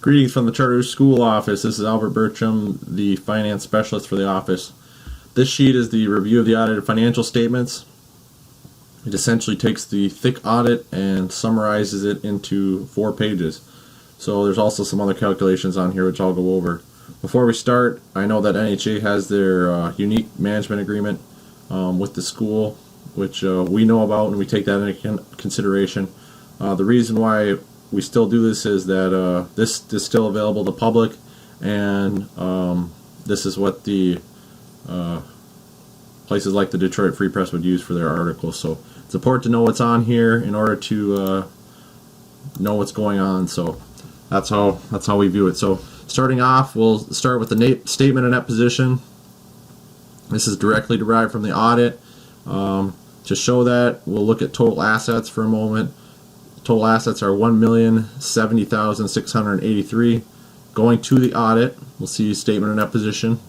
Greetings from the Charter School office. This is Albert Bertram, the finance specialist for the office. This sheet is the review of the audited financial statements. It essentially takes the thick audit and summarizes it into 4 pages. So there's also some other calculations on here which I'll go over. Before we start, I know that NHA has their unique management agreement with the school, which we know about and we take that into consideration. The reason why we still do this is that this is still available to the public, and this is what the places like the Detroit Free Press would use for their articles. So it's important to know what's on here in order to know what's going on. So that's how we view it. So starting off, we'll start with the statement of net position. This is directly derived from the audit. To show that, we'll look at total assets for a moment. Total assets are $1,070,683. Going to the audit, we'll see statement of net position.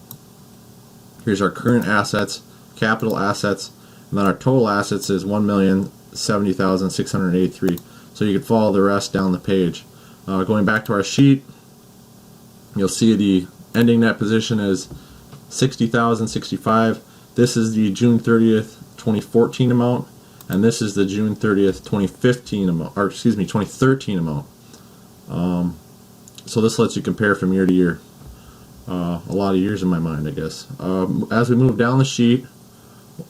Here's our current assets, capital assets, and then our total assets is $1,070,683. So you can follow the rest down the page. Going back to our sheet, you'll see the ending net position is $60,065. This is the June 30th, 2014 amount. And this is the June 30th, 2015 amount, or excuse me, 2013 amount. So this lets you compare from year to year. A lot of years in my mind, I guess. As we move down the sheet,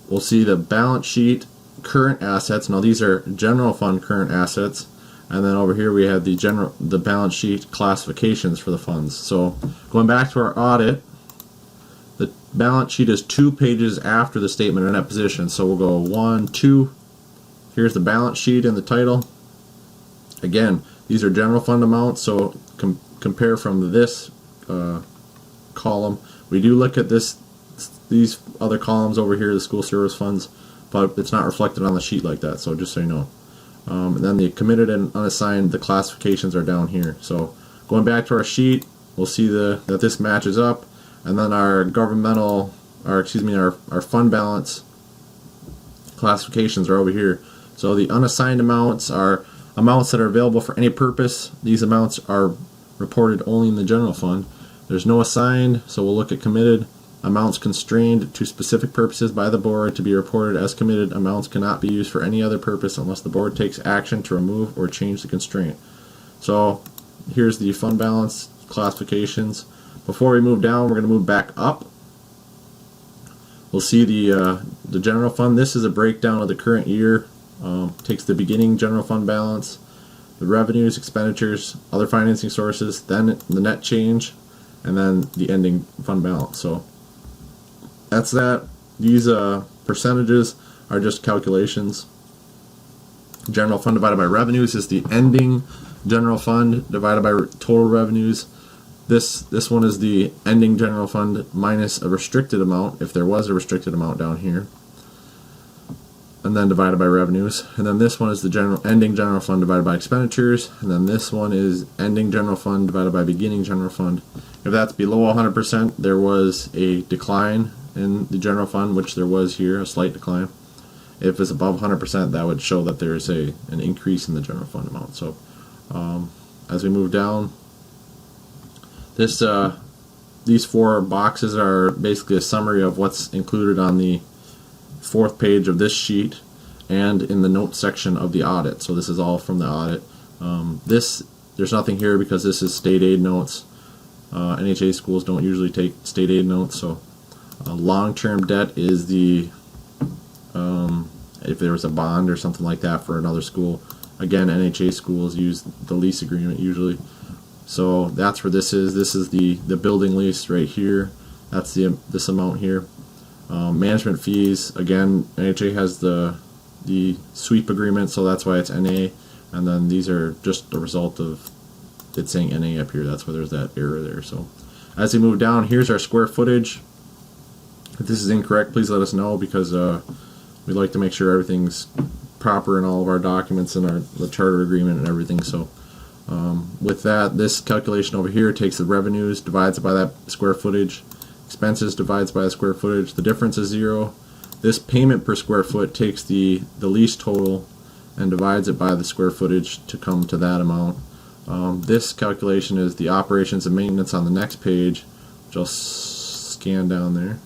we'll see the balance sheet current assets. Now these are general fund current assets, and then over here we have the balance sheet classifications for the funds. So going back to our audit, the balance sheet is 2 pages after the statement of net position. So we'll go 1, 2. Here's the balance sheet and the title. Again, these are general fund amounts, so compare from this column. We do look at these other columns over here, the school service funds, but it's not reflected on the sheet like that, so just so you know. And then the committed and unassigned, the classifications are down here. So going back to our sheet, we'll see that this matches up, and then our our fund balance classifications are over here. So the unassigned amounts are amounts that are available for any purpose. These amounts are reported only in the general fund. There's no assigned, so we'll look at committed. Amounts constrained to specific purposes by the board to be reported as committed. Amounts cannot be used for any other purpose unless the board takes action to remove or change the constraint. So here's the fund balance classifications. Before we move down, we're going to move back up. We'll see the general fund. This is a breakdown of the current year. Takes the beginning general fund balance, the revenues, expenditures, other financing sources, then the net change, and then the ending fund balance. So that's that. These percentages are just calculations. General fund divided by revenues is the ending general fund divided by total revenues. This one is the ending general fund minus a restricted amount, if there was a restricted amount down here, and then divided by revenues. And then this one is the ending general fund divided by expenditures, and then this one is ending general fund divided by beginning general fund. If that's below 100%, there was a decline in the general fund, which there was here, a slight decline. If it's above 100%, that would show that there is an increase in the general fund amount. So as we move down, these 4 boxes are basically a summary of what's included on the 4th page of this sheet and in the notes section of the audit. So this is all from the audit. There's nothing here because this is state aid notes. NHA schools don't usually take state aid notes. So long-term debt is if there was a bond or something like that for another school. Again, NHA schools use the lease agreement usually. So that's where this is. This is the building lease right here. That's this amount here. Management fees, again, NHA has the sweep agreement, so that's why it's NA, and then these are just a result of it saying NA up here. That's why there's that error there. So as we move down, here's our square footage. If this is incorrect, please let us know, because we'd like to make sure everything's proper in all of our documents and the charter agreement and everything. So with that, this calculation over here takes the revenues, divides it by that square footage. Expenses divides by the square footage. The difference is 0. This payment per square foot takes the lease total and divides it by the square footage to come to that amount. This calculation is the operations and maintenance on the next page, which I'll scan down there.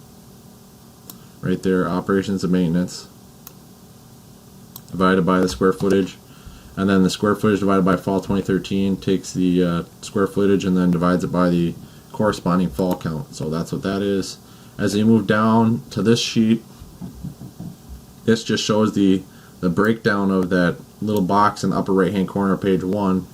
Right there, operations and maintenance divided by the square footage, and then the square footage divided by fall 2013 takes the square footage and then divides it by the corresponding fall count. So that's what that is. As you move down to this sheet, this just shows the breakdown of that little box in the upper right hand corner of page 1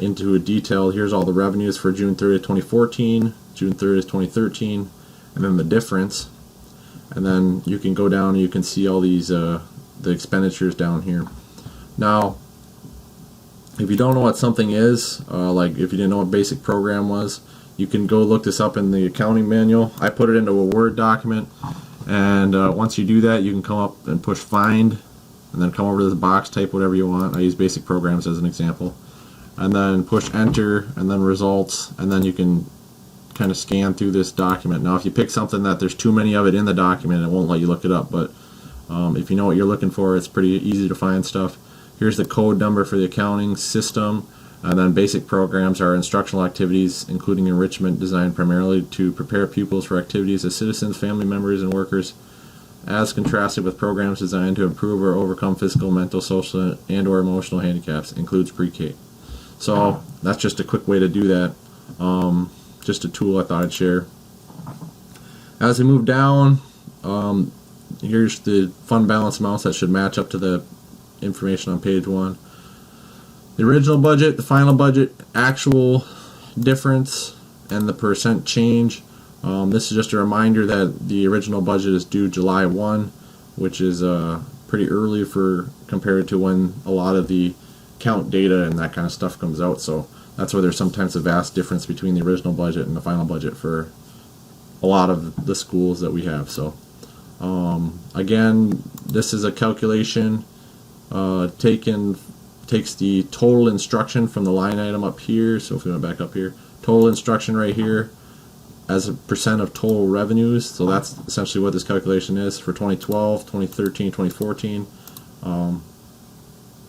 into a detail. Here's all the revenues for June 30th 2014, June 30th 2013, and then the difference. And then you can go down and you can see all these the expenditures down here. Now, if you don't know what something is, like if you didn't know what basic program was, you can go look this up in the accounting manual. I put it into a Word document, and once you do that, you can come up and push find, and then come over to this box, type whatever you want. I use basic programs as an example, and then push enter, and then results, and then you can kind of scan through this document. Now, if you pick something that there's too many of it in the document, it won't let you look it up, but if you know what you're looking for, it's pretty easy to find stuff. Here's the code number for the accounting system, and then basic programs are instructional activities, including enrichment, designed primarily to prepare pupils for activities as citizens, family members, and workers, as contrasted with programs designed to improve or overcome physical, mental, social, and or emotional handicaps, includes pre-K. So that's just a quick way to do that. Just a tool I thought I'd share. As we move down, here's the fund balance amounts that should match up to the information on page 1. The original budget, the final budget, actual difference, and the percent change. This is just a reminder that the original budget is due July 1, which is pretty early for compared to when a lot of the count data and that kind of stuff comes out. So that's why there's sometimes a vast difference between the original budget and the final budget for a lot of the schools that we have. So again, this is a calculation takes the total instruction from the line item up here. So if we went back up here, total instruction right here as a percent of total revenues. So that's essentially what this calculation is for 2012, 2013, 2014.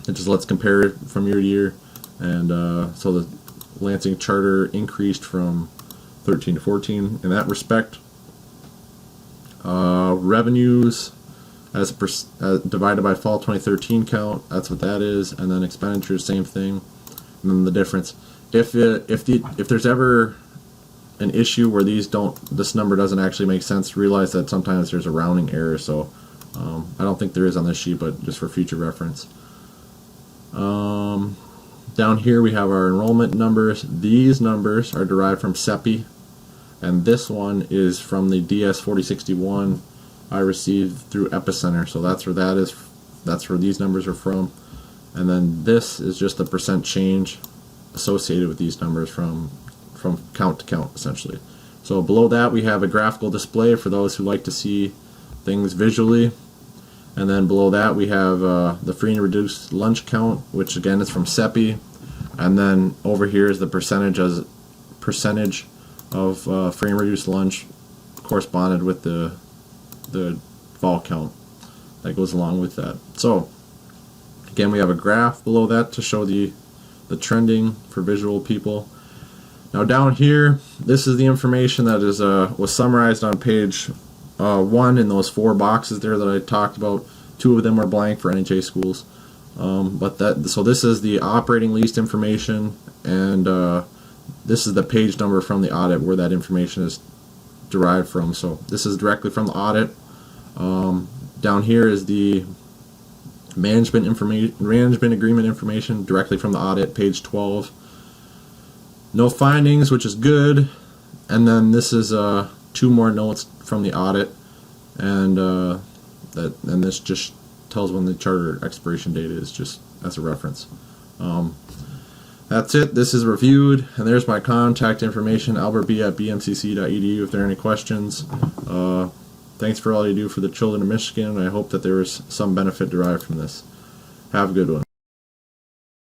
It just lets compare it from year to year. And so the Lansing charter increased from 13 to 14 in that respect. Revenues as divided by fall 2013 count, that's what that is, and then expenditures, same thing, and then the difference. If there's ever an issue where this number doesn't actually make sense, realize that sometimes there's a rounding error. So I don't think there is on this sheet, but just for future reference. Down here we have our enrollment numbers. These numbers are derived from CEPI, and this one is from the DS 4061 I received through Epicenter. So that's where that is. That's where these numbers are from. And then this is just the percent change associated with these numbers from count to count, essentially. So below that we have a graphical display for those who like to see things visually. And then below that we have the free and reduced lunch count, which again is from CEPI. And then over here is the percentage of free and reduced lunch corresponded with the fall count that goes along with that. So again, we have a graph below that to show the trending for visual people. Now down here, this is the information that is was summarized on page 1 in those 4 boxes there that I talked about. 2 of them are blank for NHA schools. So this is the operating lease information, and this is the page number from the audit where that information is derived from. So this is directly from the audit. Down here is the management agreement information directly from the audit, page 12. No findings, which is good. And then this is 2 more notes from the audit, and this just tells when the charter expiration date is, just as a reference. That's it. This is reviewed, and there's my contact information, albertb@bmcc.edu, if there are any questions. Thanks for all you do for the children of Michigan, and I hope that there is some benefit derived from this. Have a good one.